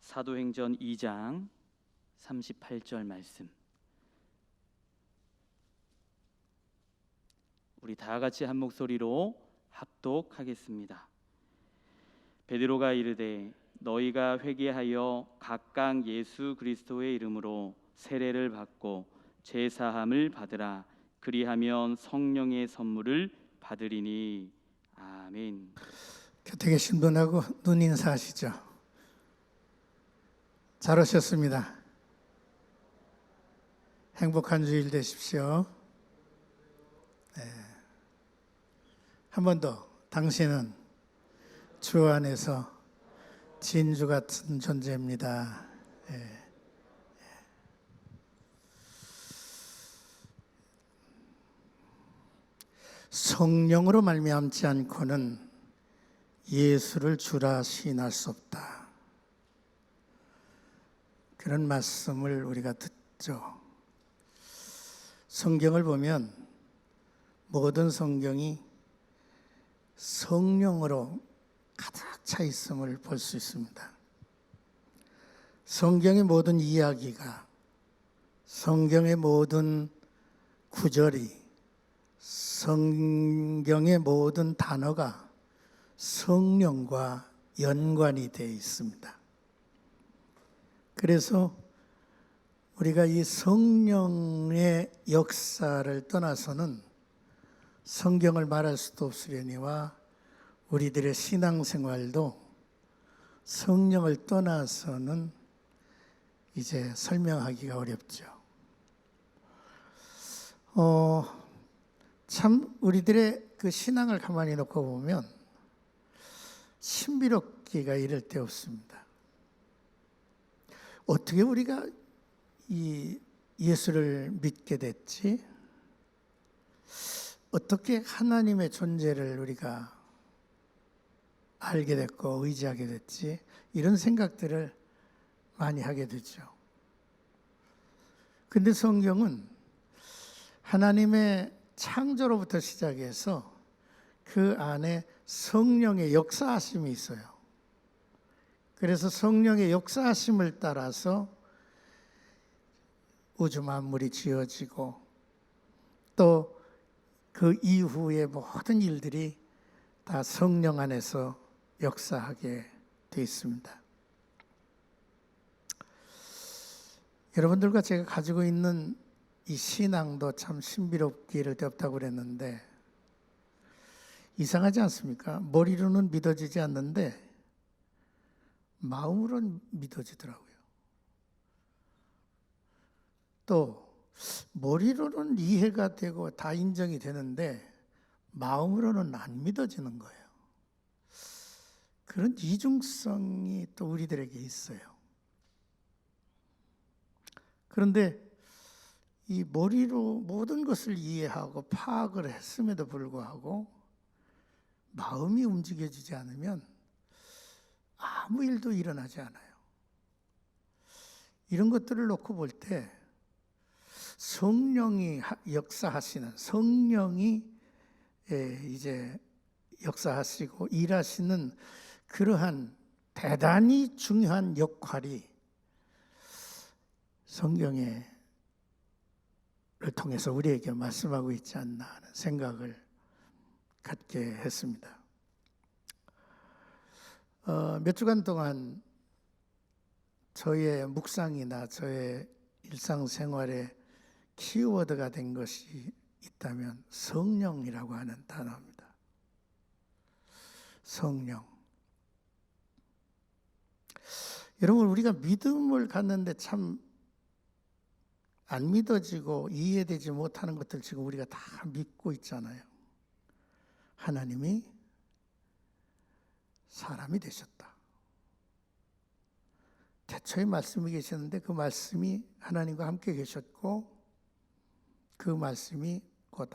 사도행전 2장 38절 말씀, 우리 다 같이 한 목소리로 합독하겠습니다. 베드로가 이르되 너희가 회개하여 각각 예수 그리스도의 이름으로 세례를 받고 죄 사함을 받으라. 그리하면 성령의 선물을 받으리니. 아멘. 곁에 계신 분하고 눈 인사하시죠. 잘 오셨습니다. 행복한 주일 되십시오. 한 번 더, 당신은 주 안에서 진주 같은 존재입니다. 성령으로 말미암지 않고는 예수를 주라 시인할 수 없다. 그런 말씀을 우리가 듣죠. 성경을 보면 모든 성경이 성령으로 가득 차 있음을 볼 수 있습니다. 성경의 모든 이야기가, 성경의 모든 구절이, 성경의 모든 단어가 성령과 연관이 되어 있습니다. 그래서 우리가 이 성령의 역사를 떠나서는 성경을 말할 수도 없으려니와 우리들의 신앙생활도 성령을 떠나서는 이제 설명하기가 어렵죠. 참 우리들의 그 신앙을 가만히 놓고 보면 신비롭기가 이를 데 없습니다. 어떻게 우리가 이 예수를 믿게 됐지? 어떻게 하나님의 존재를 우리가 알게 됐고 의지하게 됐지? 이런 생각들을 많이 하게 되죠. 근데 성경은 하나님의 창조로부터 시작해서 그 안에 성령의 역사하심이 있어요. 그래서 성령의 역사하심을 따라서 우주 만물이 지어지고 또 그 이후의 모든 일들이 다 성령 안에서 역사하게 되어 있습니다. 여러분들과 제가 가지고 있는 이 신앙도 참 신비롭기를 데 없다고 그랬는데 이상하지 않습니까? 머리로는 믿어지지 않는데 마음으로는 믿어지더라고요. 또 머리로는 이해가 되고 다 인정이 되는데 마음으로는 안 믿어지는 거예요. 그런 이중성이 또 우리들에게 있어요. 그런데 이 머리로 모든 것을 이해하고 파악을 했음에도 불구하고 마음이 움직여지지 않으면 아무 일도 일어나지 않아요. 이런 것들을 놓고 볼 때 성령이 역사하시는, 성령이 이제 역사하시고 일하시는 그러한 대단히 중요한 역할이 성경을 통해서 우리에게 말씀하고 있지 않나 하는 생각을 갖게 했습니다. 몇 주간 동안 저의 묵상이나 저의 일상생활에 키워드가 된 것이 있다면 성령이라고 하는 단어입니다. 성령. 여러분, 우리가 믿음을 갖는데 참 안 믿어지고 이해되지 못하는 것들 지금 우리가 다 믿고 있잖아요. 하나님이 사람이 되셨다. 태초에 말씀이 계셨는데 그 말씀이 하나님과 함께 계셨고 그 말씀이 곧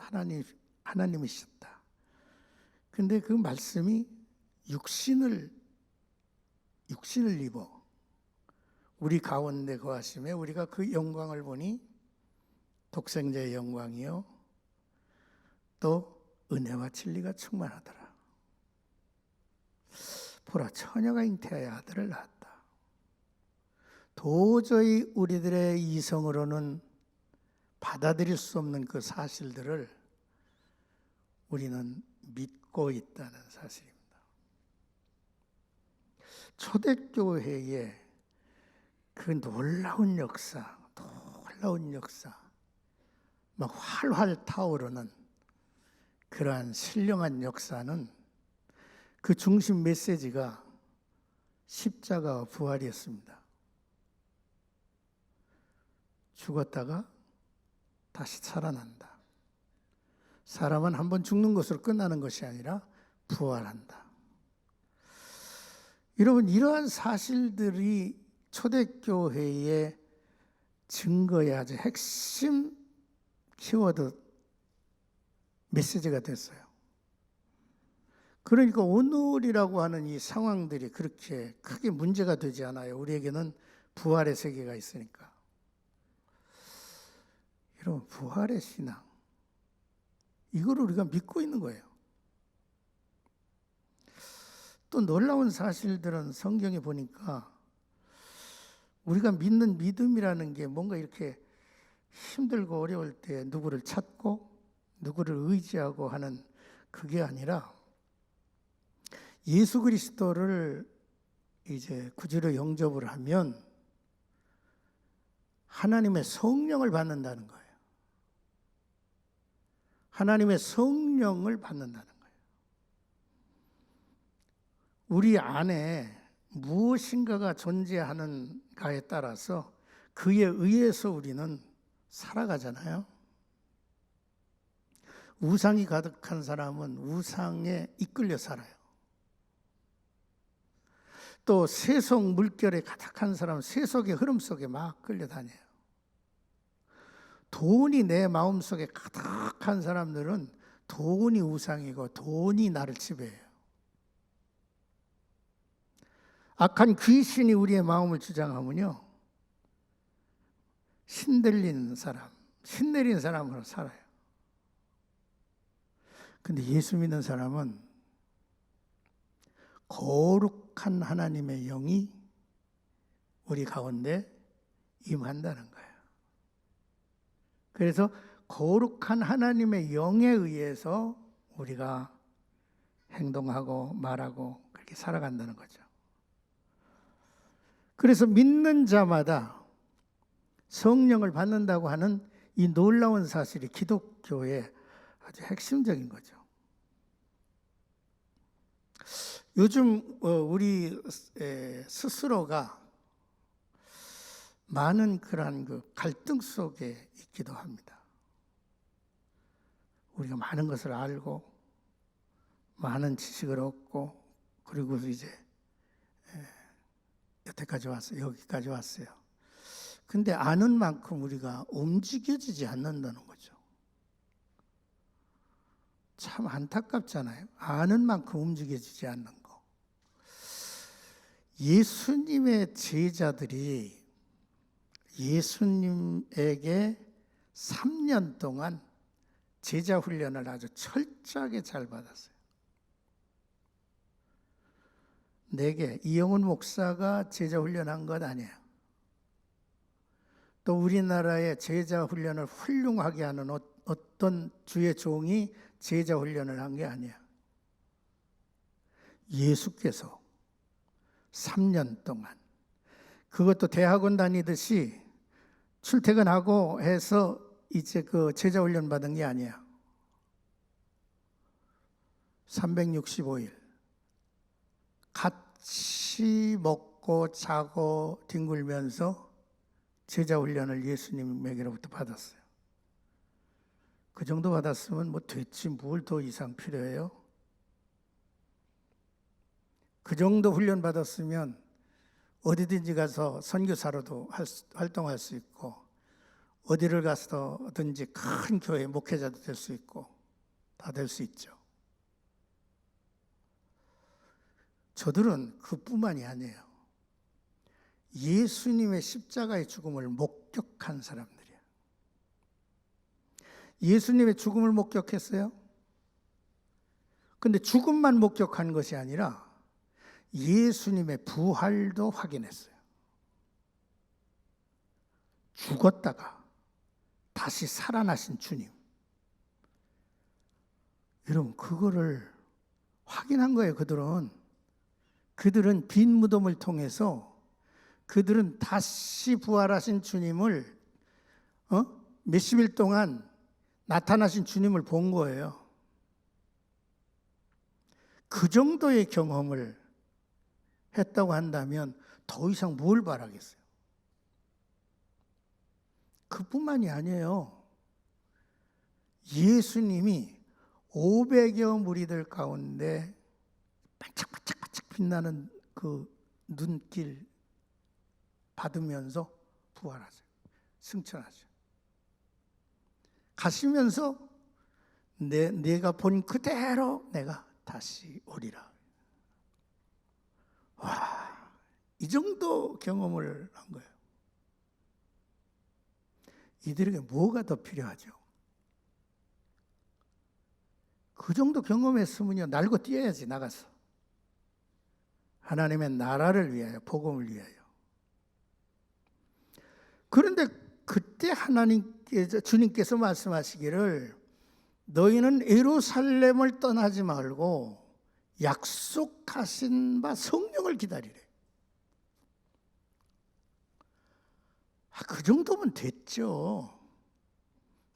하나님이셨다. 근데 그 말씀이 육신을 입어 우리 가운데 거하심에 우리가 그 영광을 보니 독생자의 영광이요 또 은혜와 진리가 충만하더라. 보라, 처녀가 잉태하여 아들을 낳았다. 도저히 우리들의 이성으로는 받아들일 수 없는 그 사실들을 우리는 믿고 있다는 사실입니다. 초대교회의 그 놀라운 역사, 막 활활 타오르는 그러한 신령한 역사는 그 중심 메시지가 십자가와 부활이었습니다. 죽었다가 다시 살아난다. 사람은 한번 죽는 것으로 끝나는 것이 아니라 부활한다. 여러분, 이러한 사실들이 초대교회의 증거의 아주 핵심 키워드 메시지가 됐어요. 그러니까 오늘이라고 하는 이 상황들이 그렇게 크게 문제가 되지 않아요. 우리에게는 부활의 세계가 있으니까. 여러분, 부활의 신앙, 이걸 우리가 믿고 있는 거예요. 또 놀라운 사실들은 성경에 보니까 우리가 믿는 믿음이라는 게 뭔가 이렇게 힘들고 어려울 때 누구를 찾고 누구를 의지하고 하는 그게 아니라 예수 그리스도를 이제 구주로 영접을 하면 하나님의 성령을 받는다는 거예요. 하나님의 성령을 받는다는 거예요. 우리 안에 무엇인가가 존재하는가에 따라서 그에 의해서 우리는 살아가잖아요. 우상이 가득한 사람은 우상에 이끌려 살아요. 또 세속 물결에 가득한 사람은 세속의 흐름 속에 막 끌려다녀요. 돈이 내 마음속에 가득한 사람들은 돈이 우상이고 돈이 나를 지배해요. 악한 귀신이 우리의 마음을 주장하면요, 신내린 사람으로 살아요. 근데 예수 믿는 사람은 거룩한 하나님의 영이 우리 가운데 임한다는 거예요. 그래서 거룩한 하나님의 영에 의해서 우리가 행동하고 말하고 그렇게 살아간다는 거죠. 그래서 믿는 자마다 성령을 받는다고 하는 이 놀라운 사실이 기독교의 아주 핵심적인 거죠. 요즘 우리 스스로가 많은 그러한 그 갈등 속에 있기도 합니다. 우리가 많은 것을 알고 많은 지식을 얻고 그리고 이제 여태까지 왔어요. 여기까지 왔어요. 근데 아는 만큼 우리가 움직여지지 않는다는 거죠. 참 안타깝잖아요. 아는 만큼 움직여지지 않는 거. 예수님의 제자들이 예수님에게 3년 동안 제자 훈련을 아주 철저하게 잘 받았어요. 내게 이영훈 목사가 제자 훈련한 것 아니에요. 또 우리나라의 제자 훈련을 훌륭하게 하는 어떤 주의 종이 제자 훈련을 한 게 아니에요. 예수께서 3년 동안, 그것도 대학원 다니듯이 출퇴근하고 해서 이제 그 제자 훈련 받은 게 아니에요. 365일 같이 먹고 자고 뒹굴면서 제자 훈련을 예수님에게로부터 받았어요. 그 정도 받았으면 뭐 됐지 뭘 더 이상 필요해요? 그 정도 훈련 받았으면 어디든지 가서 선교사로도 활동할 수 있고 어디를 가서든지 큰 교회 목회자도 될 수 있고 다 될 수 있죠. 저들은 그뿐만이 아니에요. 예수님의 십자가의 죽음을 목격한 사람들이에요. 예수님의 죽음을 목격했어요. 근데 죽음만 목격한 것이 아니라 예수님의 부활도 확인했어요. 죽었다가 다시 살아나신 주님. 여러분, 그거를 확인한 거예요. 그들은 빈 무덤을 통해서 그들은 다시 부활하신 주님을 몇십 일 동안 나타나신 주님을 본 거예요. 그 정도의 경험을 했다고 한다면 더 이상 뭘 바라겠어요? 그뿐만이 아니에요. 예수님이 500여 무리들 가운데 반짝반짝반짝 빛나는 그 눈길 받으면서 부활하세요. 승천하세요. 가시면서 내가 본 그대로 내가 다시 오리라. 와, 이 정도 경험을 한 거예요. 이들에게 뭐가 더 필요하죠? 그 정도 경험했으면요, 날고 뛰어야지, 나가서. 하나님의 나라를 위하여, 복음을 위하여. 그런데 그때 주님께서 말씀하시기를 너희는 예루살렘을 떠나지 말고 약속하신 바 성령을 기다리래. 그 정도면 됐죠.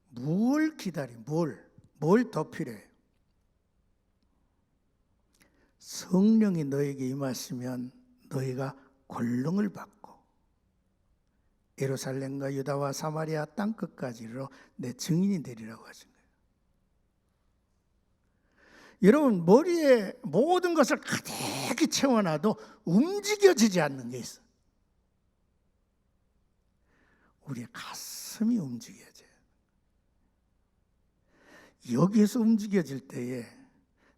뭘 기다리? 뭘 더 필요해? 성령이 너에게 임하시면 너희가 권능을 받고 예루살렘과 유다와 사마리아 땅끝까지 이르러 내 증인이 되리라고 하신 거예요. 여러분, 머리에 모든 것을 가득히 채워놔도 움직여지지 않는 게 있어요. 우리의 가슴이 움직여져요. 여기에서 움직여질 때에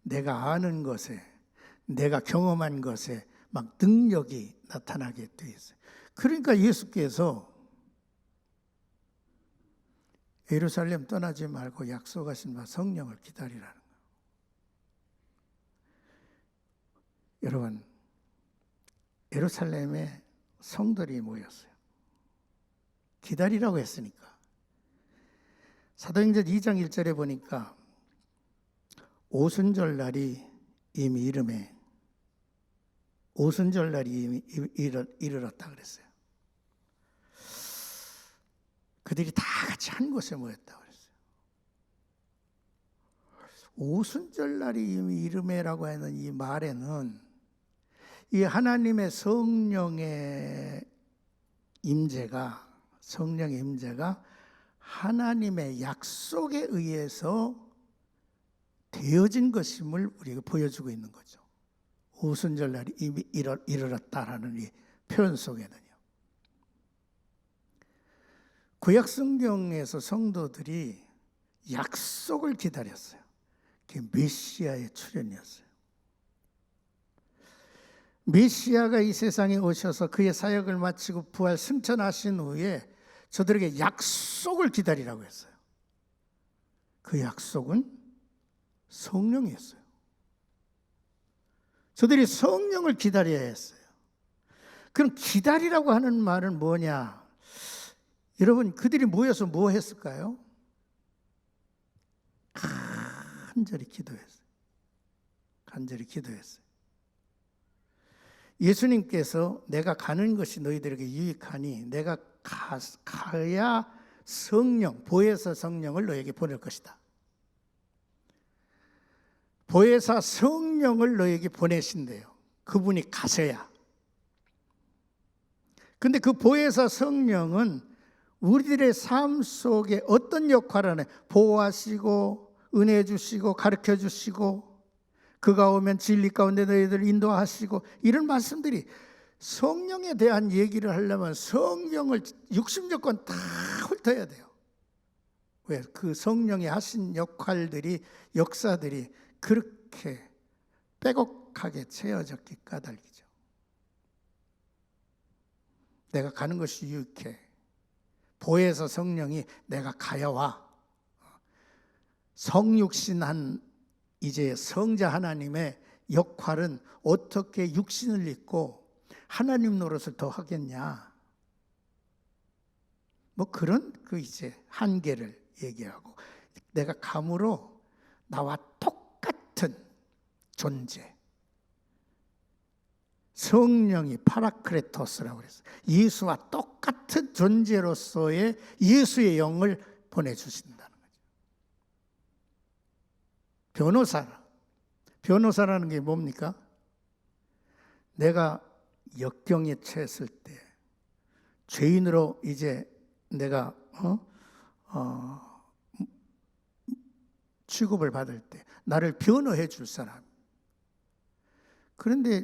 내가 아는 것에, 내가 경험한 것에 막 능력이 나타나게 돼 있어요. 그러니까 예수께서 예루살렘 떠나지 말고 약속하신 바 성령을 기다리라는 거예요. 여러분, 예루살렘에 성들이 모였어요. 기다리라고 했으니까. 사도행전 2장 1절에 보니까 오순절 이미 이르렀다 그랬어요. 그들이 다 같이 한 곳에 모였다고 그랬어요. 오순절날이 이미 이름에라고 하는 이 말에는 이 하나님의 성령의 임재가 하나님의 약속에 의해서 되어진 것임을 우리에게 보여주고 있는 거죠. 오순절날이 이미 이르렀다라는 이 표현 속에는요. 구약 성경에서 성도들이 약속을 기다렸어요. 그게 메시아의 출현이었어요. 메시아가 이 세상에 오셔서 그의 사역을 마치고 부활 승천하신 후에 저들에게 약속을 기다리라고 했어요. 그 약속은 성령이었어요. 저들이 성령을 기다려야 했어요. 그럼 기다리라고 하는 말은 뭐냐? 여러분, 그들이 모여서 뭐 했을까요? 간절히 기도했어요. 예수님께서 내가 가는 것이 너희들에게 유익하니 내가 가야 보혜사 성령을 너에게 보낼 것이다. 보혜사 성령을 너에게 보내신대요. 그분이 가셔야. 근데 그 보혜사 성령은 우리들의 삶 속에 어떤 역할을 하나요? 보호하시고 은혜 주시고 가르쳐 주시고 그가 오면 진리 가운데 너희들을 인도하시고, 이런 말씀들이 성령에 대한 얘기를 하려면 성령을 60여권 다 훑어야 돼요. 왜? 그 성령이 하신 역사들이 그렇게 빼곡하게 채워졌기 까닭이죠. 내가 가는 것이 유익해. 보혜사 성령이 내가 가야와 성육신한 이제 성자 하나님의 역할은 어떻게 육신을 입고 하나님 노릇을 더 하겠냐? 뭐 그런 그 이제 한계를 얘기하고, 내가 감으로 나와 똑같은 존재, 성령이 파라크레토스라고 그랬어요. 예수와 똑같은 존재로서의 예수의 영을 보내주신다는 거죠. 변호사라는 게 뭡니까? 내가 역경에 처했을 때, 죄인으로 이제 내가 취급을 받을 때 나를 변호해 줄 사람. 그런데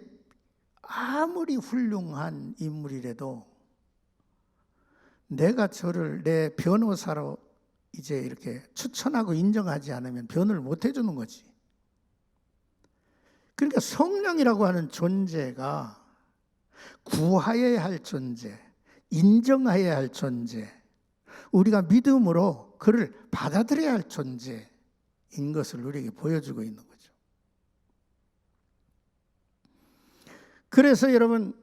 아무리 훌륭한 인물이라도 내가 저를 내 변호사로 이제 이렇게 추천하고 인정하지 않으면 변호를 못 해주는 거지. 그러니까 성령이라고 하는 존재가 구하여야 할 존재, 인정해야 할 존재, 우리가 믿음으로 그를 받아들여야 할 존재인 것을 우리에게 보여주고 있는 거죠. 그래서 여러분,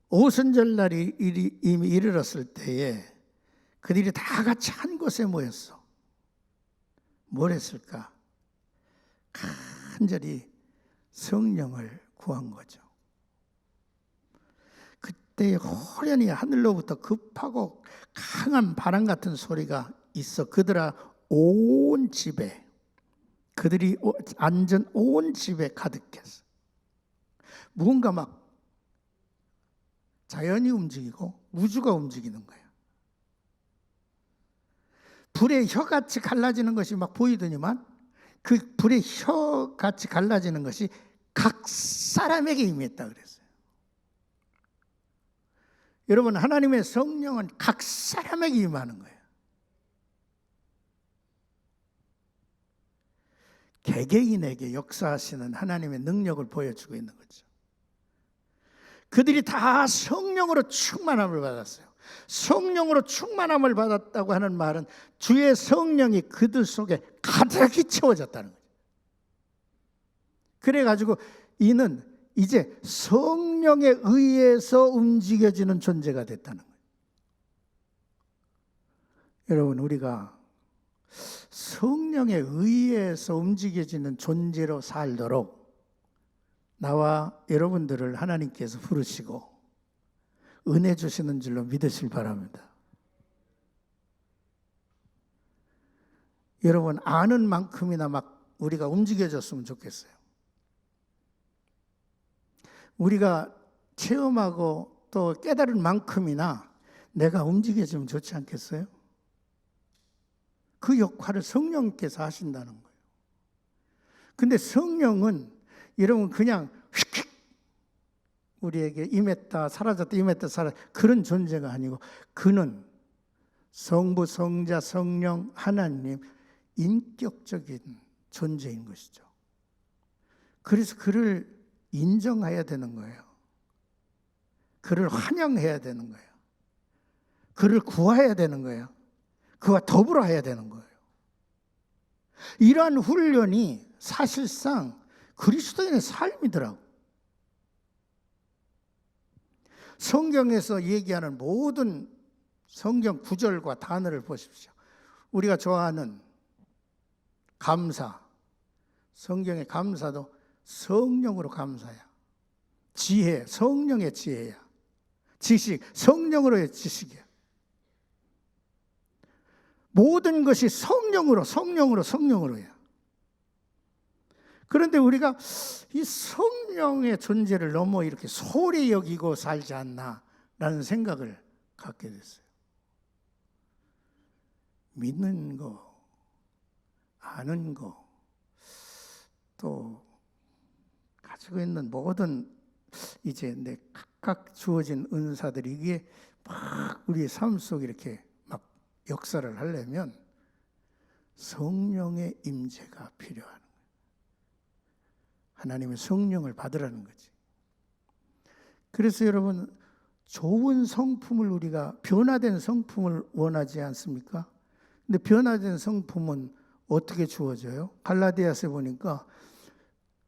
오순절날이 이미 이르렀을 때에 그들이 다 같이 한 곳에 모였어. 뭘 했을까? 간절히 성령을 구한 거죠. 그때 호련히 하늘로부터 급하고 강한 바람 같은 소리가 있어 그들아 온 집에, 그들이 앉은 온 집에 가득했어. 무언가 막 자연이 움직이고 우주가 움직이는 거예요. 불의 혀같이 갈라지는 것이 막 보이더니만 그 불의 혀같이 갈라지는 것이 각 사람에게 임했다 그랬어요. 여러분, 하나님의 성령은 각 사람에게 임하는 거예요. 개개인에게 역사하시는 하나님의 능력을 보여주고 있는 거죠. 그들이 다 성령으로 충만함을 받았어요. 성령으로 충만함을 받았다고 하는 말은 주의 성령이 그들 속에 가득히 채워졌다는 거예요. 그래가지고 이는 이제 성령에 의해서 움직여지는 존재가 됐다는 거예요. 여러분, 우리가 성령에 의해서 움직여지는 존재로 살도록 나와 여러분들을 하나님께서 부르시고 은혜 주시는 줄로 믿으실 바랍니다. 여러분, 아는 만큼이나 막 우리가 움직여졌으면 좋겠어요. 우리가 체험하고 또 깨달은 만큼이나 내가 움직여지면 좋지 않겠어요? 그 역할을 성령께서 하신다는 거예요. 근데 성령은 여러분 그냥 휙 우리에게 임했다 사라졌다 임했다 사라졌다 그런 존재가 아니고, 그는 성부, 성자, 성령, 하나님 인격적인 존재인 것이죠. 그래서 그를 인정해야 되는 거예요. 그를 환영해야 되는 거예요. 그를 구해야 되는 거예요. 그와 더불어 해야 되는 거예요. 이러한 훈련이 사실상 그리스도인의 삶이더라고. 성경에서 얘기하는 모든 성경 구절과 단어를 보십시오. 우리가 좋아하는 감사, 성경의 감사도 성령으로 감사야. 지혜, 성령의 지혜야. 지식, 성령으로의 지식이야. 모든 것이 성령으로야. 그런데 우리가 이 성령의 존재를 너무 이렇게 소홀히 여기고 살지 않나라는 생각을 갖게 됐어요. 믿는 거, 아는 거, 또 가지고 있는 모든 이제 내 각각 주어진 은사들이 이게 막 우리의 삶 속에 이렇게 막 역사를 하려면 성령의 임재가 필요한 거예요. 하나님의 성령을 받으라는 거지. 그래서 여러분, 좋은 성품을 우리가 변화된 성품을 원하지 않습니까? 근데 변화된 성품은 어떻게 주어져요? 갈라디아서에 보니까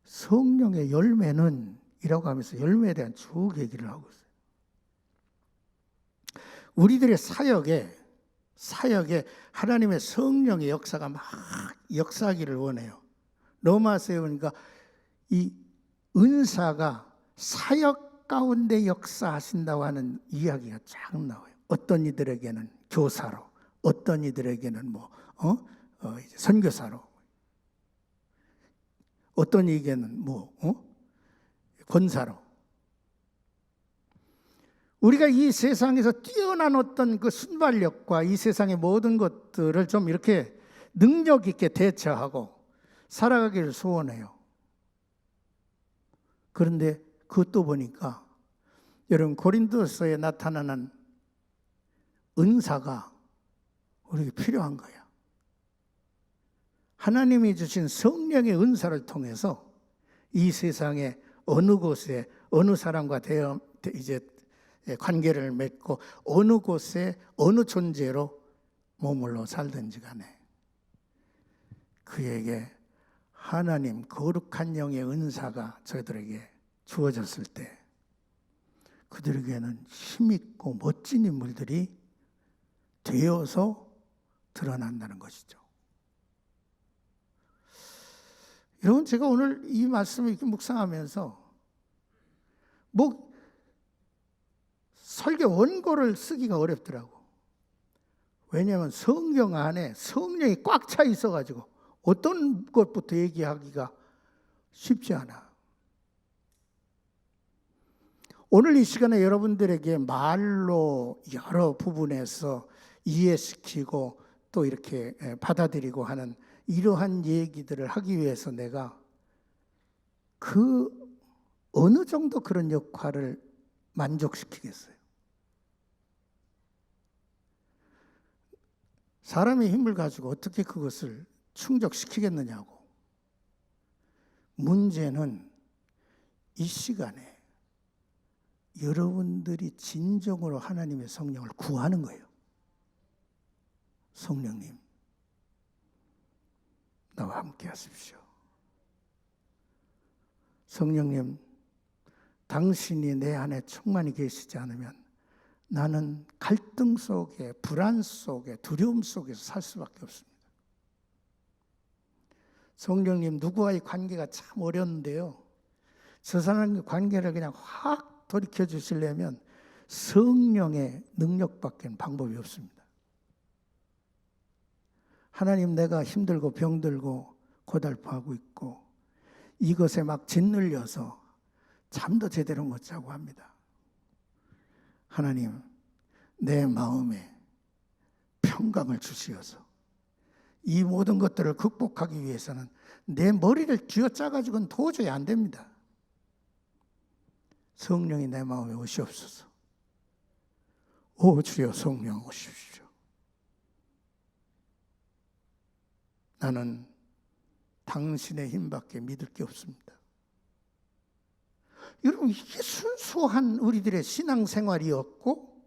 성령의 열매는 이라고 하면서 열매에 대한 쭉 얘기를 하고 있어요. 우리들의 사역에 사역에 하나님의 성령의 역사가 막 역사하기를 원해요. 로마서에 보니까 이 은사가 사역 가운데 역사하신다고 하는 이야기가 쫙 나와요. 어떤 이들에게는 교사로, 어떤 이들에게는 이제 선교사로, 어떤 이에게는 권사로. 우리가 이 세상에서 뛰어난 어떤 그 순발력과 이 세상의 모든 것들을 좀 이렇게 능력 있게 대처하고 살아가기를 소원해요. 그런데 그것도 보니까 여러분 고린도서에 나타나는 은사가 우리에게 필요한 거야. 하나님이 주신 성령의 은사를 통해서 이 세상의 어느 곳에 어느 사람과 이제 관계를 맺고 어느 곳에 어느 존재로 머물러 살든지 간에 그에게 하나님 거룩한 영의 은사가 저들에게 주어졌을 때 그들에게는 힘있고 멋진 인물들이 되어서 드러난다는 것이죠. 여러분, 제가 오늘 이 말씀을 이렇게 묵상하면서 설교 원고를 쓰기가 어렵더라고. 왜냐하면 성경 안에 성령이 꽉 차 있어가지고 어떤 것부터 얘기하기가 쉽지 않아. 오늘 이 시간에 여러분들에게 말로 여러 부분에서 이해시키고 또 이렇게 받아들이고 하는 이러한 얘기들을 하기 위해서 내가 그 어느 정도 그런 역할을 만족시키겠어요? 사람의 힘을 가지고 어떻게 그것을 충족시키겠느냐고. 문제는 이 시간에 여러분들이 진정으로 하나님의 성령을 구하는 거예요. 성령님, 나와 함께 하십시오. 성령님, 당신이 내 안에 충만히 계시지 않으면 나는 갈등 속에, 불안 속에, 두려움 속에서 살 수밖에 없습니다. 성령님, 누구와의 관계가 참 어려운데요. 저 사람의 관계를 그냥 확 돌이켜 주시려면 성령의 능력밖에 방법이 없습니다. 하나님, 내가 힘들고 병들고 고달파하고 있고 이것에 막 짓눌려서 잠도 제대로 못 자고 합니다. 하나님, 내 마음에 평강을 주시어서 이 모든 것들을 극복하기 위해서는 내 머리를 쥐어짜가지고는 도저히 안 됩니다. 성령이 내 마음에 오시옵소서. 오 주여, 성령 오십시오. 나는 당신의 힘밖에 믿을 게 없습니다. 여러분, 이게 순수한 우리들의 신앙생활이었고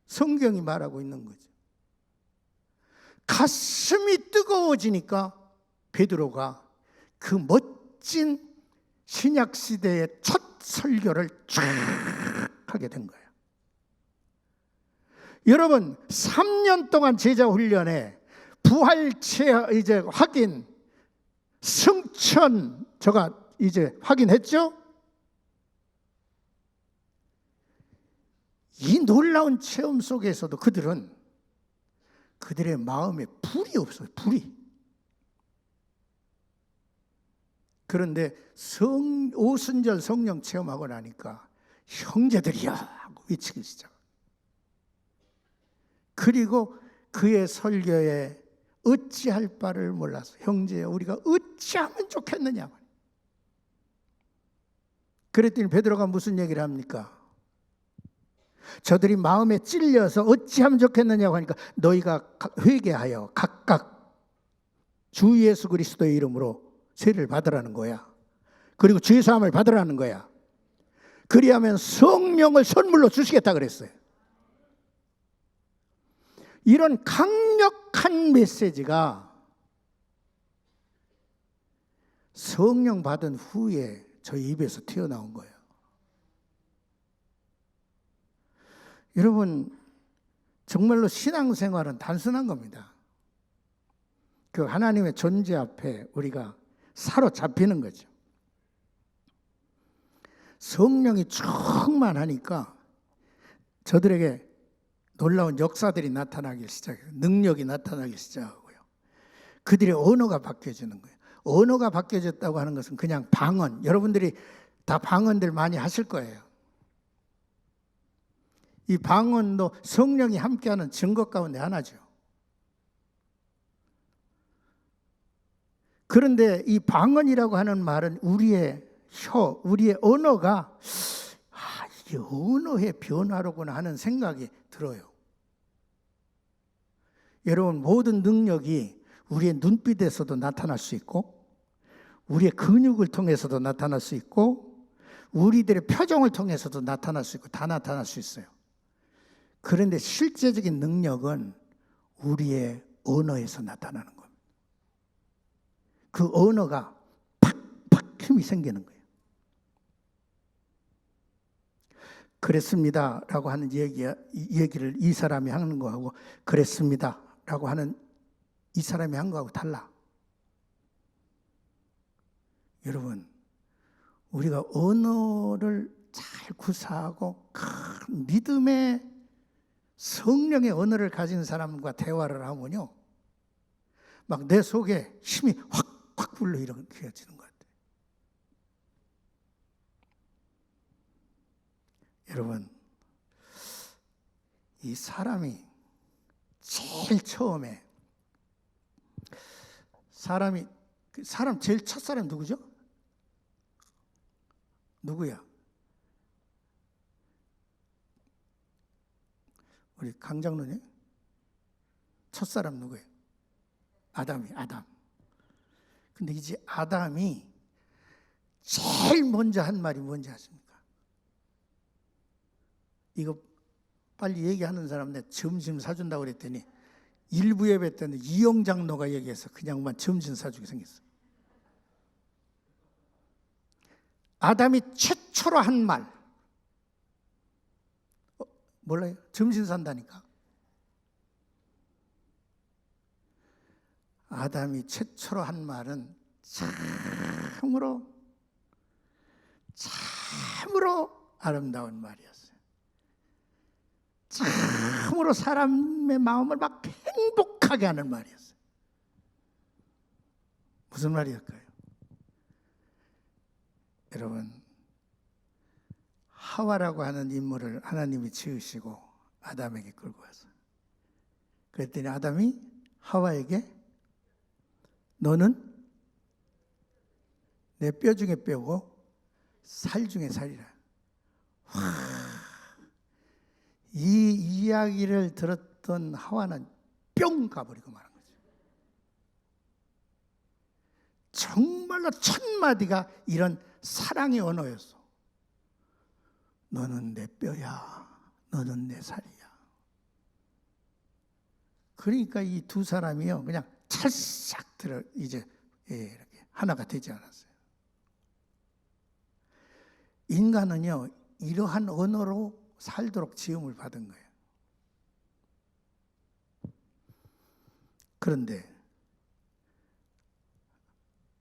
성경이 말하고 있는 거죠. 가슴이 뜨거워지니까 베드로가 그 멋진 신약시대의 첫 설교를 쫙 하게 된 거예요. 여러분, 3년 동안 제자 훈련에 부활체 이제 확인, 승천 제가 이제 확인했죠? 이 놀라운 체험 속에서도 그들의 마음에 불이 없어요. 불이. 그런데 오순절 성령 체험하고 나니까 형제들이여 하고 외치기 시작. 그리고 그의 설교에 어찌할 바를 몰라서 형제여 우리가 어찌하면 좋겠느냐. 그랬더니 베드로가 무슨 얘기를 합니까? 저들이 마음에 찔려서 어찌하면 좋겠느냐고 하니까 너희가 회개하여 각각 주 예수 그리스도의 이름으로 세례를 받으라는 거야. 그리고 죄사함을 받으라는 거야. 그리하면 성령을 선물로 주시겠다 그랬어요. 이런 강력한 메시지가 성령 받은 후에 저희 입에서 튀어나온 거예요. 여러분, 정말로 신앙생활은 단순한 겁니다. 그 하나님의 존재 앞에 우리가 사로잡히는 거죠. 성령이 충만하니까 저들에게 놀라운 역사들이 나타나기 시작해요. 능력이 나타나기 시작하고요. 그들의 언어가 바뀌어지는 거예요. 언어가 바뀌어졌다고 하는 것은 그냥 방언. 여러분들이 다 방언들 많이 하실 거예요. 이 방언도 성령이 함께하는 증거 가운데 하나죠. 그런데 이 방언이라고 하는 말은 우리의 우리의 언어가 이게 언어의 변화로구나 하는 생각이 들어요. 여러분, 모든 능력이 우리의 눈빛에서도 나타날 수 있고, 우리의 근육을 통해서도 나타날 수 있고, 우리들의 표정을 통해서도 나타날 수 있고, 다 나타날 수 있어요. 그런데 실제적인 능력은 우리의 언어에서 나타나는 겁니다. 그 언어가 팍팍 힘이 생기는 거예요. 그랬습니다라고 하는 얘기를 이 사람이 하는 거하고 그랬습니다라고 하는 이 사람이 한 거하고 달라. 여러분, 우리가 언어를 잘 구사하고 큰 믿음의 성령의 언어를 가진 사람과 대화를 하면요, 막 내 속에 힘이 확 불러일으켜지는 것 같아요. 여러분, 이 사람이 제일 처음에 사람 제일 첫사람 누구죠? 누구야? 우리 강장로님? 첫사람 누구예요? 아담. 근데 이제 아담이 제일 먼저 한 말이 뭔지 아십니까? 이거 빨리 얘기하는 사람 내 점심 사준다고 그랬더니 일부 예배 때는 이영 장로가 얘기해서 그냥만 점심 사주게 생겼어. 아담이 최초로 한 말 몰라요? 점심 산다니까. 아담이 최초로 한 말은 참으로 아름다운 말이었어요. 참으로 사람의 마음을 막 행복하게 하는 말이었어요. 무슨 말이었을까요? 여러분, 하와라고 하는 인물을 하나님이 지으시고 아담에게 끌고 왔어요. 그랬더니 아담이 하와에게 너는 내 뼈 중에 뼈고 살 중에 살이라. 이 이야기를 들었던 하와는 뿅 가버리고 말한 거죠. 정말로 첫 마디가 이런 사랑의 언어였어. 너는 내 뼈야, 너는 내 살이야. 그러니까 이 두 사람이요, 그냥 찰싹 들어 이제 이렇게 하나가 되지 않았어요. 인간은요, 이러한 언어로 살도록 지음을 받은 거예요. 그런데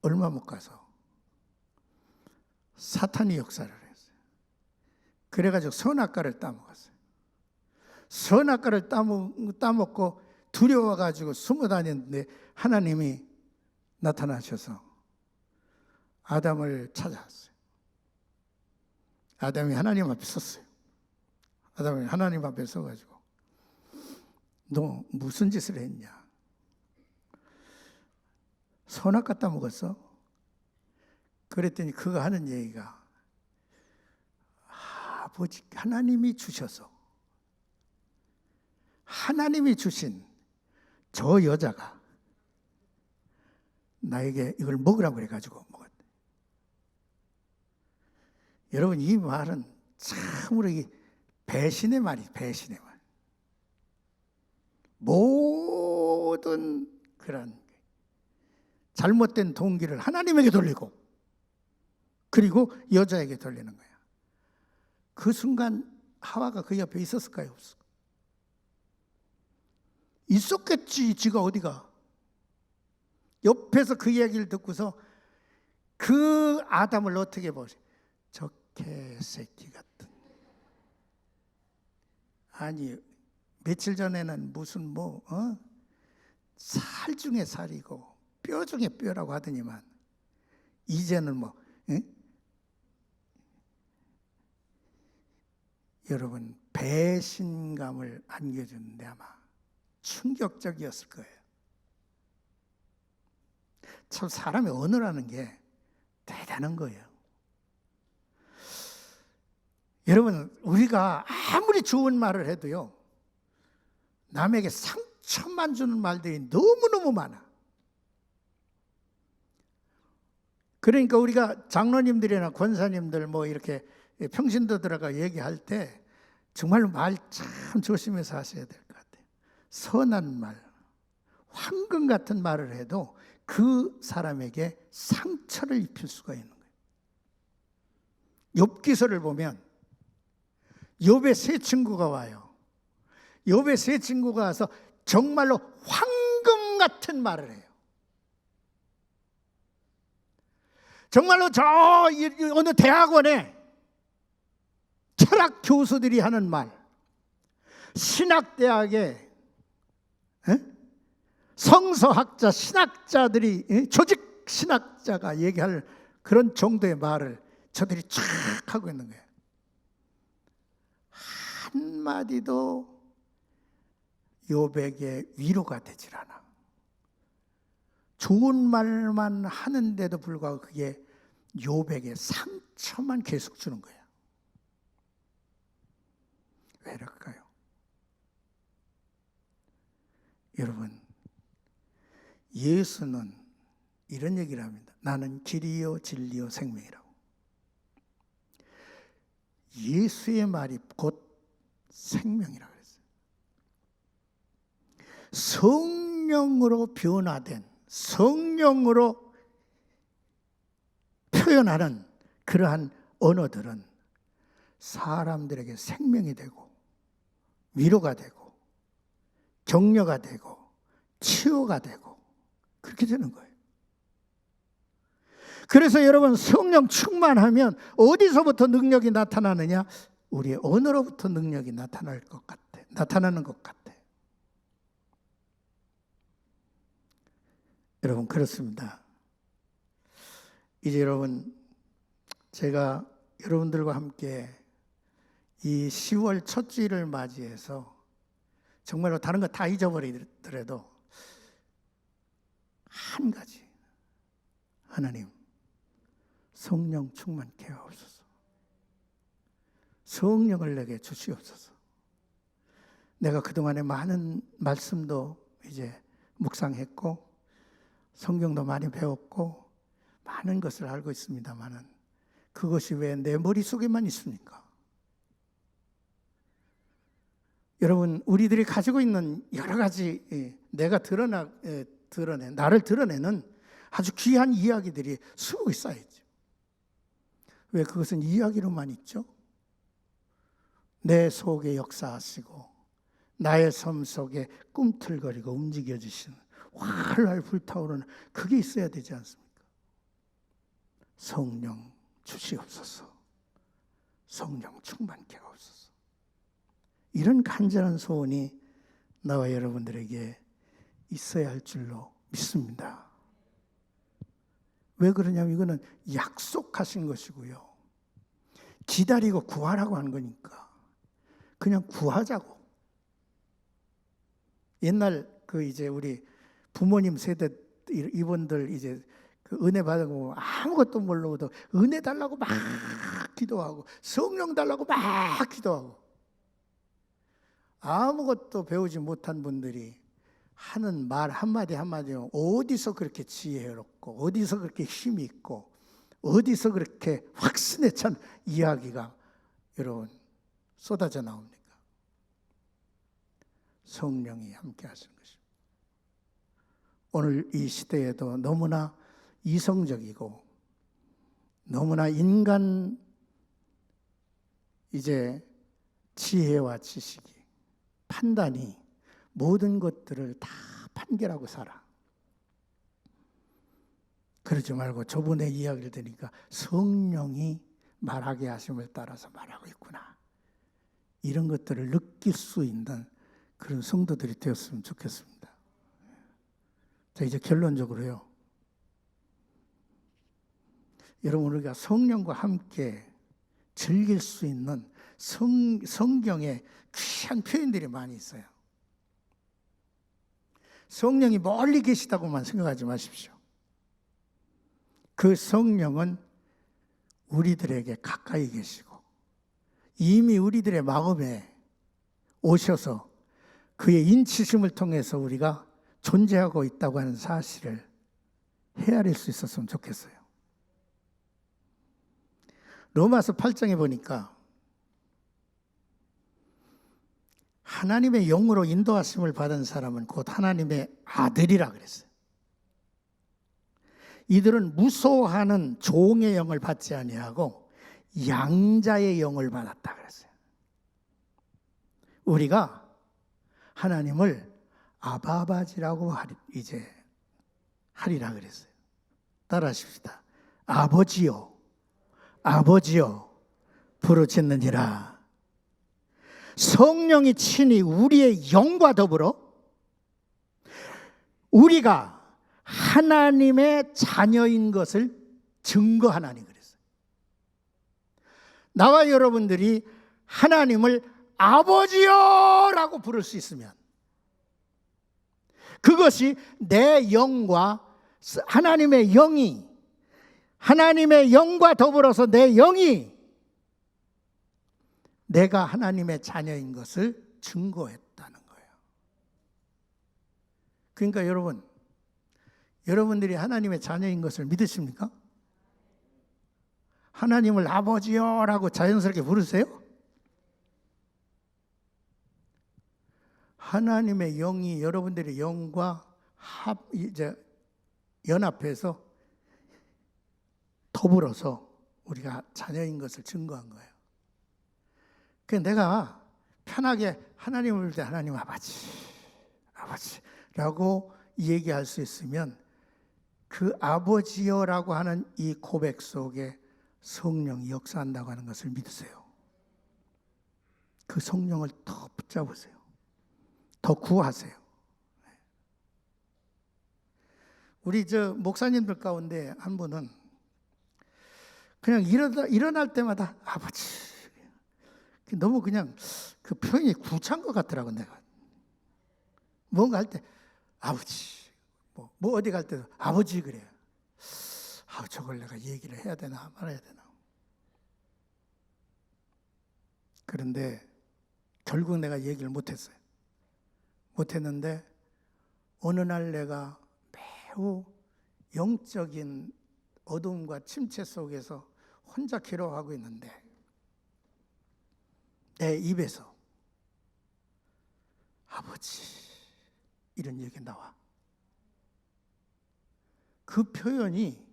얼마 못 가서 사탄이 역사를 했어요. 그래가지고 선악과를 따먹었어요. 선악과를 따먹고 두려워가지고 숨어 다녔는데 하나님이 나타나셔서 아담을 찾아왔어요. 아담이 하나님 앞에 섰어요. 아담이 하나님 앞에 서가지고 너 무슨 짓을 했냐? 선악과 따먹었어? 그랬더니 그가 하는 얘기가 아버지 하나님이 주셔서 하나님이 주신 저 여자가 나에게 이걸 먹으라고 그래가지고 먹었대. 여러분, 이 말은 참으로 배신의 말이에요. 배신의 말. 모든 그런 잘못된 동기를 하나님에게 돌리고 그리고 여자에게 돌리는 거야. 그 순간 하와가 그 옆에 있었을까요? 없을까요? 있었겠지. 지가 어디가. 옆에서 그 이야기를 듣고서 그 아담을 어떻게 보세요? 저 개새끼 같은. 아니 며칠 전에는 무슨 살 중에 살이고 뼈 중에 뼈라고 하더니만 이제는 여러분 배신감을 안겨주는데 아마 충격적이었을 거예요. 참 사람의 언어라는 게 대단한 거예요. 여러분 우리가 아무리 좋은 말을 해도요 남에게 상처만 주는 말들이 너무너무 많아. 그러니까 우리가 장로님들이나 권사님들 이렇게 평신도들과 얘기할 때 정말로 말 참 조심해서 하셔야 될 것 같아요. 선한 말, 황금 같은 말을 해도 그 사람에게 상처를 입힐 수가 있는 거예요. 욥기서를 보면 욥의 세 친구가 와요. 욥의 세 친구가 와서 정말로 황금 같은 말을 해요. 정말로 저 어느 대학원에 철학 교수들이 하는 말, 신학대학에 성서학자, 신학자들이 조직 신학자가 얘기할 그런 정도의 말을 저들이 쫙 하고 있는 거예요. 한마디도 욥에게 위로가 되질 않아. 좋은 말만 하는데도 불구하고 그게 욥에게 상처만 계속 주는 거야. 왜 그럴까요? 여러분, 예수는 이런 얘기를 합니다. 나는 길이요 진리요 생명이라고. 예수의 말이 곧 생명이라고 그랬어요. 성령으로 변화된, 성령으로 표현하는 그러한 언어들은 사람들에게 생명이 되고 위로가 되고 격려가 되고 치유가 되고 그렇게 되는 거예요. 그래서 여러분 성령 충만하면 어디서부터 능력이 나타나느냐? 우리의 언어로부터 능력이 나타나는 것 같아. 여러분 그렇습니다. 이제 여러분 제가 여러분들과 함께 이 10월 첫 주일을 맞이해서 정말로 다른 거 다 잊어버리더라도 한 가지, 하나님 성령 충만케 하옵소서. 성령을 내게 주시옵소서. 내가 그동안에 많은 말씀도 이제 묵상했고 성경도 많이 배웠고 많은 것을 알고 있습니다만은 그것이 왜 내 머릿속에만 있습니까? 여러분 우리들이 가지고 있는 여러 가지 내가 나를 드러내는 아주 귀한 이야기들이 수북이 쌓여있죠. 왜 그것은 이야기로만 있죠? 내 속에 역사하시고 나의 삶 속에 꿈틀거리고 움직여주시는 활활 불타오르는 그게 있어야 되지 않습니까? 성령 주시옵소서. 성령 충만케 하옵소서. 이런 간절한 소원이 나와 여러분들에게 있어야 할 줄로 믿습니다. 왜 그러냐면 이거는 약속하신 것이고요. 기다리고 구하라고 하는 거니까 그냥 구하자고. 옛날 이제 우리 부모님 세대 이분들 이제 그 은혜 받고 아무것도 모르고도 은혜 달라고 막 기도하고 성령 달라고 막 기도하고 아무것도 배우지 못한 분들이 하는 말 한마디 한마디 어디서 그렇게 지혜롭고 어디서 그렇게 힘이 있고 어디서 그렇게 확신에 찬 이야기가 여러분 쏟아져 나옵니까? 성령이 함께 하시는 것입니다. 오늘 이 시대에도 너무나 이성적이고 너무나 인간 이제 지혜와 지식이 판단이 모든 것들을 다 판결하고 살아. 그러지 말고 저번에 이야기를 들으니까 성령이 말하게 하심을 따라서 말하고 있구나. 이런 것들을 느낄 수 있는 그런 성도들이 되었으면 좋겠습니다. 자, 이제 결론적으로요. 여러분, 우리가 성령과 함께 즐길 수 있는 성경에 귀한 표현들이 많이 있어요. 성령이 멀리 계시다고만 생각하지 마십시오. 그 성령은 우리들에게 가까이 계시고 이미 우리들의 마음에 오셔서 그의 인치심을 통해서 우리가 존재하고 있다고 하는 사실을 헤아릴 수 있었으면 좋겠어요. 로마서 8장에 보니까 하나님의 영으로 인도하심을 받은 사람은 곧 하나님의 아들이라 그랬어요. 이들은 무소하는 종의 영을 받지 아니하고 양자의 영을 받았다 그랬어요. 우리가 하나님을 아바바지라고 이제 하리라 그랬어요. 따라하십시다. 아버지요, 아버지요 부르짖느니라. 성령이 친히 우리의 영과 더불어 우리가 하나님의 자녀인 것을 증거하나니 그랬어요. 나와 여러분들이 하나님을 아버지요라고 부를 수 있으면 그것이 내 영과 하나님의 영과 더불어서 내 영이 내가 하나님의 자녀인 것을 증거했다는 거예요. 그러니까 여러분들이 하나님의 자녀인 것을 믿으십니까? 하나님을 아버지요라고 자연스럽게 부르세요? 하나님의 영이 여러분들의 영과 연합해서 더불어서 우리가 자녀인 것을 증거한 거예요. 그래서 내가 편하게 하나님을 부를 때 하나님 아버지라고 얘기할 수 있으면 그 아버지여라고 하는 이 고백 속에 성령이 역사한다고 하는 것을 믿으세요. 그 성령을 더 붙잡으세요. 더 구하세요. 우리 목사님들 가운데 한 분은 그냥 일어날 때마다 아버지, 너무 그냥 그 표현이 구차한 것 같더라고. 내가 뭔가 할 때 아버지, 뭐 어디 갈 때도 아버지 그래요. 저걸 내가 얘기를 해야 되나 말아야 되나. 그런데 결국 내가 얘기를 못했어요. 못했는데 어느 날 내가 매우 영적인 어둠과 침체 속에서 혼자 기도하고 있는데 내 입에서 아버지 이런 얘기 나와. 그 표현이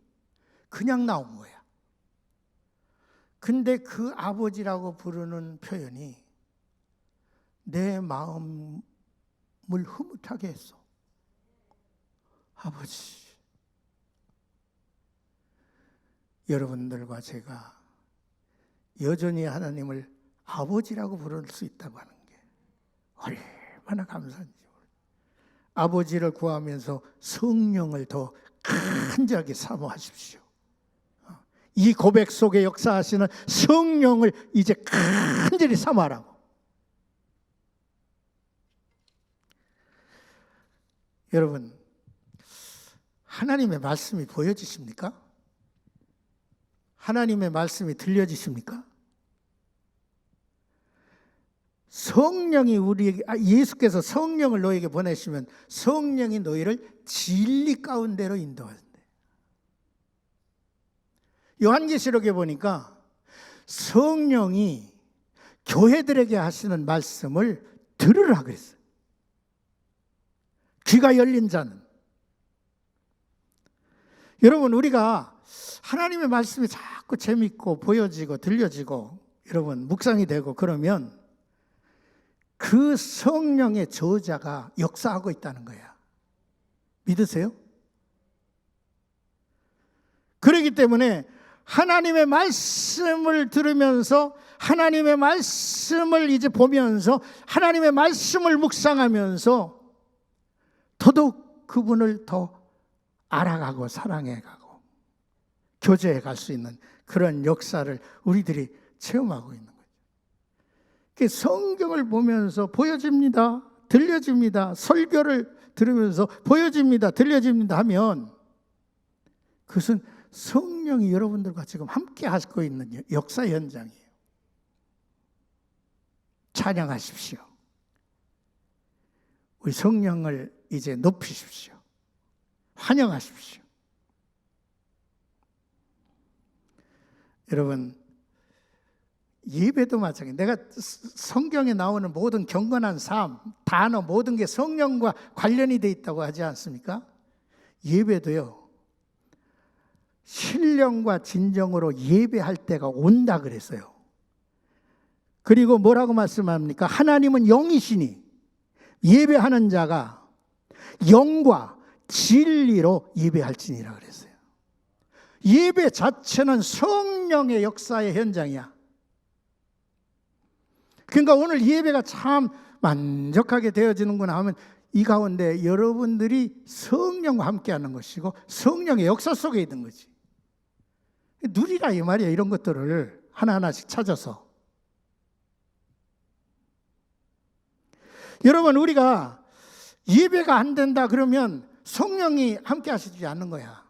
그냥 나온 거야. 근데 그 아버지라고 부르는 표현이 내 마음을 흐뭇하게 했어. 아버지. 여러분들과 제가 여전히 하나님을 아버지라고 부를 수 있다고 하는 게 얼마나 감사한지. 아버지를 구하면서 성령을 더 간절하게 사모하십시오. 이 고백 속에 역사하시는 성령을 이제 간절히 사모하라고. 여러분, 하나님의 말씀이 보여지십니까? 하나님의 말씀이 들려지십니까? 성령이 예수께서 성령을 너에게 보내시면 성령이 너희를 진리 가운데로 인도하신대. 요한계시록에 보니까 성령이 교회들에게 하시는 말씀을 들으라 그랬어요. 귀가 열린 자는. 여러분, 우리가 하나님의 말씀이 자꾸 재밌고 보여지고 들려지고 여러분 묵상이 되고 그러면 그 성령의 저자가 역사하고 있다는 거야. 믿으세요? 그렇기 때문에 하나님의 말씀을 들으면서 하나님의 말씀을 이제 보면서 하나님의 말씀을 묵상하면서 더더욱 그분을 더 알아가고 사랑해가고 교제해 갈 수 있는 그런 역사를 우리들이 체험하고 있는 거죠. 성경을 보면서 보여집니다, 들려집니다. 설교를 들으면서 보여집니다, 들려집니다 하면 그것은 성령이 여러분들과 지금 함께 하고 있는 역사 현장이에요. 찬양하십시오. 우리 성령을 이제 높이십시오. 환영하십시오. 여러분, 예배도 마찬가지예요. 내가 성경에 나오는 모든 경건한 삶, 단어, 모든 게 성령과 관련이 돼 있다고 하지 않습니까? 예배도요, 신령과 진정으로 예배할 때가 온다 그랬어요. 그리고 뭐라고 말씀합니까? 하나님은 영이시니 예배하는 자가 영과 진리로 예배할지니라 그랬어요. 예배 자체는 성령의 역사의 현장이야. 그러니까 오늘 예배가 참 만족하게 되어지는구나 하면 이 가운데 여러분들이 성령과 함께하는 것이고 성령의 역사 속에 있는 거지. 누리라 이 말이야. 이런 것들을 하나하나씩 찾아서. 여러분, 우리가 예배가 안 된다 그러면 성령이 함께 하시지 않는 거야.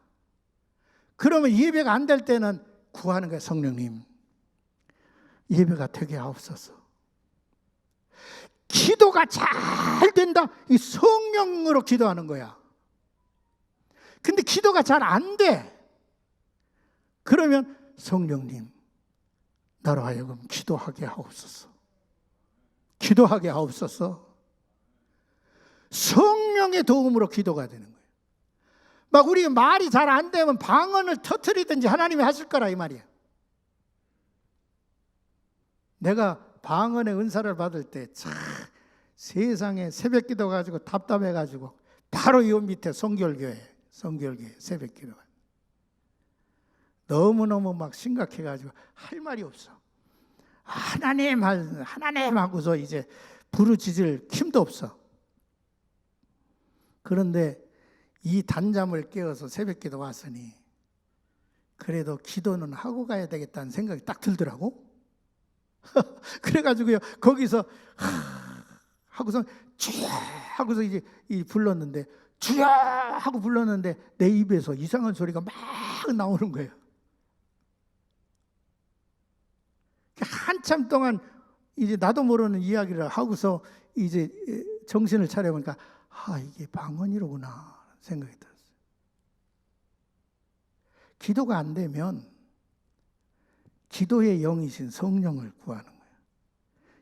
그러면 예배가 안 될 때는 구하는 거야. 성령님, 예배가 되게 하옵소서. 기도가 잘 된다, 이 성령으로 기도하는 거야. 근데 기도가 잘 안 돼. 그러면 성령님, 나로 하여금 기도하게 하옵소서. 기도하게 하옵소서. 성령의 도움으로 기도가 되는 거예요. 막 우리 말이 잘 안 되면 방언을 터뜨리든지 하나님이 하실 거라 이 말이야. 내가 방언의 은사를 받을 때 참 세상에 새벽기도 가지고 답답해가지고 바로 이 밑에 성결교회 새벽기도가 너무너무 막 심각해가지고 할 말이 없어. 하나님 하고서 이제 부르짖을 힘도 없어. 그런데 이 단잠을 깨워서 새벽기도 왔으니 그래도 기도는 하고 가야 되겠다는 생각이 딱 들더라고. 그래가지고요, 거기서 하고서 주야 하고서 이제 불렀는데, 주야 하고 불렀는데 내 입에서 이상한 소리가 막 나오는 거예요. 한참 동안 이제 나도 모르는 이야기를 하고서 이제 정신을 차려보니까 이게 방언이로구나 생각이 들었어요. 기도가 안 되면 기도의 영이신 성령을 구하는 거예요.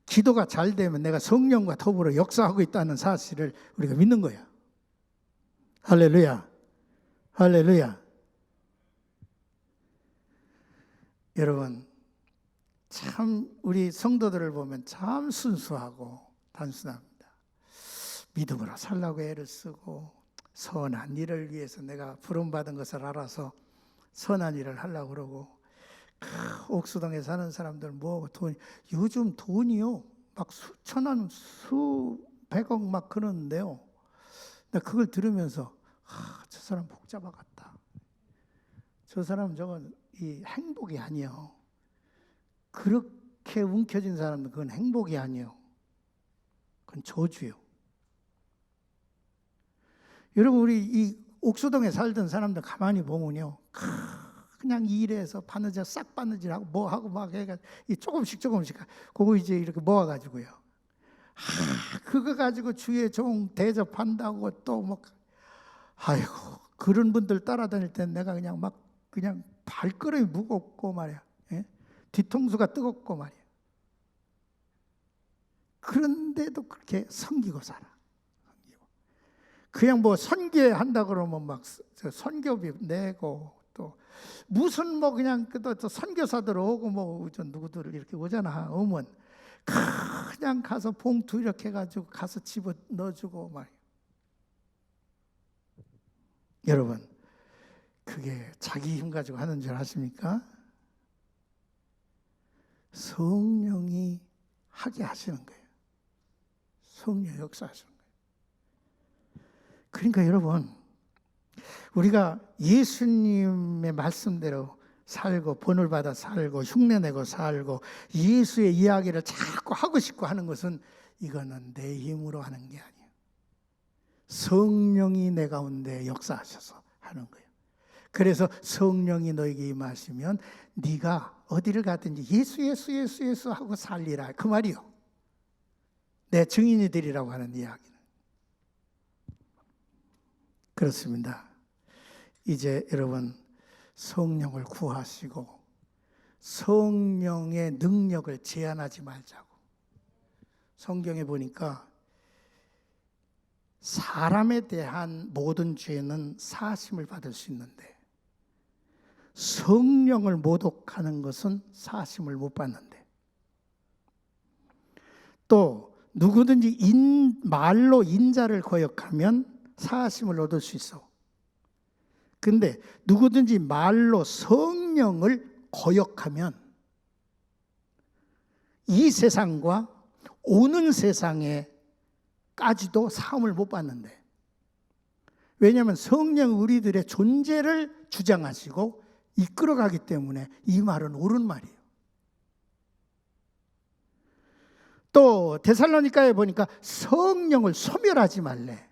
기도가 잘 되면 내가 성령과 더불어 역사하고 있다는 사실을 우리가 믿는 거야. 할렐루야. 할렐루야. 여러분, 참 우리 성도들을 보면 참 순수하고 단순합니다. 믿음으로 살라고 애를 쓰고 선한 일을 위해서 내가 부름받은 것을 알아서 선한 일을 하려고 그러고, 옥수동에 사는 사람들 요즘 돈이요 막 수천원 수백억 막 그러는데요, 나 그걸 들으면서 저 사람 복 잡아갔다. 저 사람 저건 이 행복이 아니요. 그렇게 움켜진 사람은 그건 행복이 아니요. 그건 저주요. 여러분, 우리 이 옥수동에 살던 사람들 가만히 보면요, 그냥 일해서 바느질 싹 바느질하고 뭐 하고 막 해가 조금씩 그거 이제 이렇게 모아가지고요, 그거 가지고 주의 종 대접한다고 또 뭐, 아이고, 그런 분들 따라다닐 땐 내가 그냥 발걸음이 무겁고 말이야, 예? 뒤통수가 뜨겁고 말이야. 그런데도 그렇게 섬기고 살아. 그냥 뭐 선교한다 그러면 막 선교비 내고, 또 무슨 뭐 그냥 또 선교사들 오고 뭐 누구들 이렇게 오잖아. 오면 그냥 가서 봉투 이렇게 해가지고 가서 집어 넣어주고 말이에요. 여러분, 그게 자기 힘 가지고 하는 줄 아십니까? 성령이 하게 하시는 거예요. 성령 역사하시는 거예요. 그러니까 여러분, 우리가 예수님의 말씀대로 살고 본을 받아 살고 흉내내고 살고 예수의 이야기를 자꾸 하고 싶고 하는 것은 이거는 내 힘으로 하는 게 아니에요. 성령이 내 가운데 역사하셔서 하는 거예요. 그래서 성령이 너에게 임하시면 네가 어디를 가든지 예수 예수 예수 예수 하고 살리라, 그 말이요. 내 증인이 되리라고 하는 이야기는 그렇습니다. 이제 여러분, 성령을 구하시고 성령의 능력을 제한하지 말자고. 성경에 보니까 사람에 대한 모든 죄는 사하심을 받을 수 있는데 성령을 모독하는 것은 사하심을 못 받는데, 또 누구든지 말로 인자를 거역하면 사하심을 얻을 수 있어. 근데 누구든지 말로 성령을 거역하면 이 세상과 오는 세상에까지도 사함을 못 받는데, 왜냐하면 성령 우리들의 존재를 주장하시고 이끌어가기 때문에 이 말은 옳은 말이에요. 또 데살로니가에 보니까 성령을 소멸하지 말래.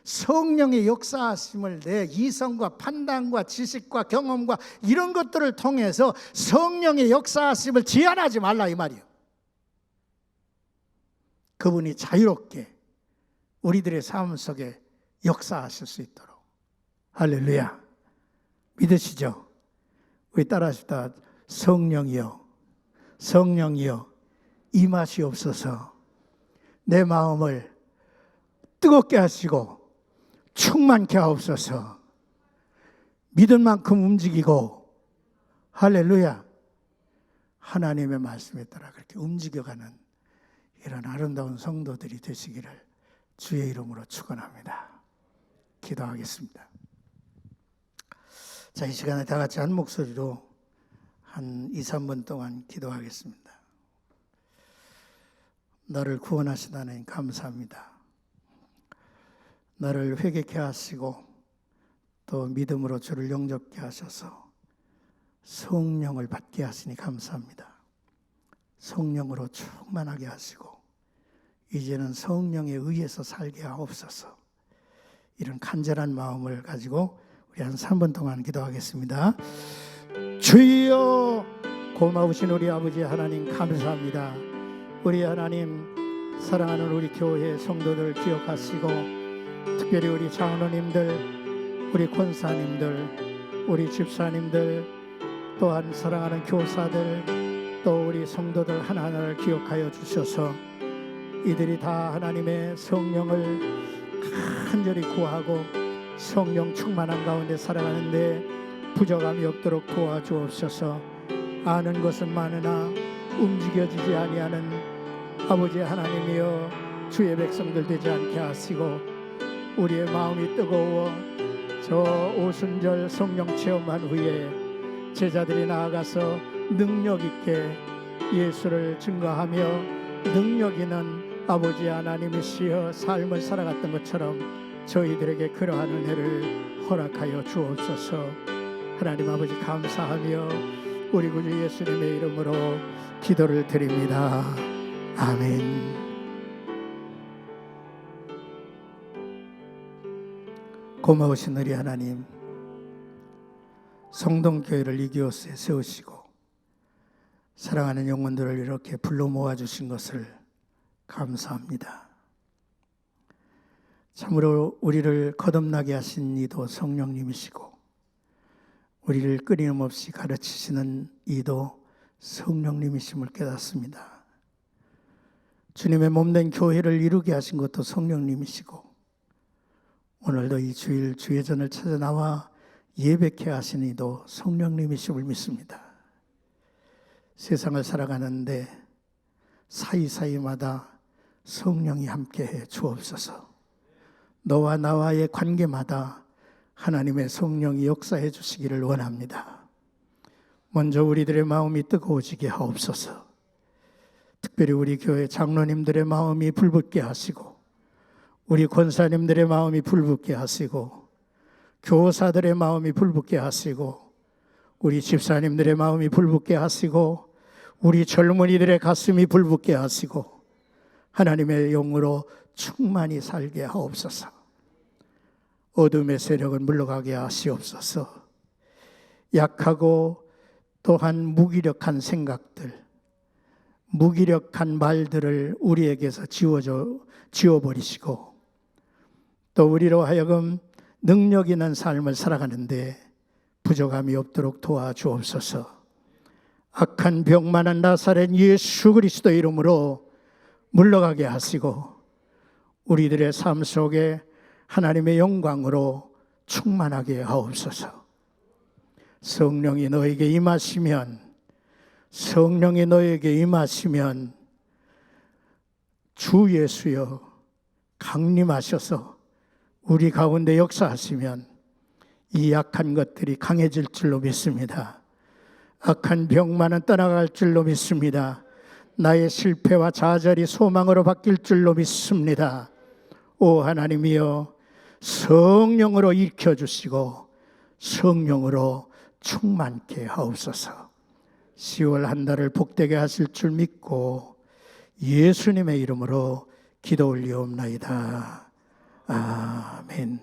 성령의 역사하심을 내 이성과 판단과 지식과 경험과 이런 것들을 통해서 성령의 역사하심을 제한하지 말라, 이 말이에요. 그분이 자유롭게 우리들의 삶 속에 역사하실 수 있도록. 할렐루야. 믿으시죠? 우리 따라하시다. 성령이여, 성령이여, 임하시옵소서. 내 마음을 뜨겁게 하시고 충만케 하옵소서. 믿은 만큼 움직이고, 할렐루야, 하나님의 말씀에 따라 그렇게 움직여가는 이런 아름다운 성도들이 되시기를 주의 이름으로 축원합니다. 기도하겠습니다. 자, 이 시간에 다 같이 한 목소리로 한 2, 3분 동안 기도하겠습니다. 나를 구원하신 하나님 감사합니다. 나를 회개케 하시고 또 믿음으로 주를 영접케 하셔서 성령을 받게 하시니 감사합니다. 성령으로 충만하게 하시고 이제는 성령에 의해서 살게 하옵소서. 이런 간절한 마음을 가지고 우리 한 3분 동안 기도하겠습니다. 주여, 고마우신 우리 아버지 하나님 감사합니다. 우리 하나님, 사랑하는 우리 교회 성도들 기억하시고 특별히 우리 장로님들, 우리 권사님들, 우리 집사님들, 또한 사랑하는 교사들, 또 우리 성도들 하나하나를 기억하여 주셔서 이들이 다 하나님의 성령을 간절히 구하고 성령 충만한 가운데 살아가는데 부족함이 없도록 도와주옵소서. 아는 것은 많으나 움직여지지 아니하는 아버지 하나님이여, 주의 백성들 되지 않게 하시고 우리의 마음이 뜨거워 저 오순절 성령 체험한 후에 제자들이 나아가서 능력 있게 예수를 증거하며 능력 있는 아버지 하나님이시여 삶을 살아갔던 것처럼 저희들에게 그러한 은혜를 허락하여 주옵소서. 하나님 아버지 감사하며 우리 구주 예수님의 이름으로 기도를 드립니다. 아멘. 고마우신 우리 하나님, 성동교회를 이기오스에 세우시고 사랑하는 영혼들을 이렇게 불러 모아주신 것을 감사합니다. 참으로 우리를 거듭나게 하신 이도 성령님이시고 우리를 끊임없이 가르치시는 이도 성령님이심을 깨닫습니다. 주님의 몸된 교회를 이루게 하신 것도 성령님이시고 오늘도 이 주일 주예전을 찾아 나와 예배케 하신 이도 성령님이심을 믿습니다. 세상을 살아가는데 사이사이마다 성령이 함께해 주옵소서. 너와 나와의 관계마다 하나님의 성령이 역사해 주시기를 원합니다. 먼저 우리들의 마음이 뜨거워지게 하옵소서. 특별히 우리 교회 장로님들의 마음이 불붙게 하시고, 우리 권사님들의 마음이 불붙게 하시고, 교사들의 마음이 불붙게 하시고, 우리 집사님들의 마음이 불붙게 하시고, 우리 젊은이들의 가슴이 불붙게 하시고, 하나님의 영으로 충만히 살게 하옵소서. 어둠의 세력은 물러가게 하시옵소서. 약하고 또한 무기력한 생각들, 무기력한 말들을 우리에게서 지워버리시고, 또 우리로 하여금 능력 있는 삶을 살아가는데 부족함이 없도록 도와주옵소서. 악한 병만한 나사렛 예수 그리스도 이름으로 물러가게 하시고, 우리들의 삶 속에 하나님의 영광으로 충만하게 하옵소서. 성령이 너에게 임하시면, 성령이 너에게 임하시면 주 예수여 강림하셔서 우리 가운데 역사하시면 이 약한 것들이 강해질 줄로 믿습니다. 악한 병만은 떠나갈 줄로 믿습니다. 나의 실패와 좌절이 소망으로 바뀔 줄로 믿습니다. 오 하나님이여, 성령으로 일으켜주시고 성령으로 충만케 하옵소서. 10월 한 달을 복되게 하실 줄 믿고 예수님의 이름으로 기도 올리옵나이다. 아멘.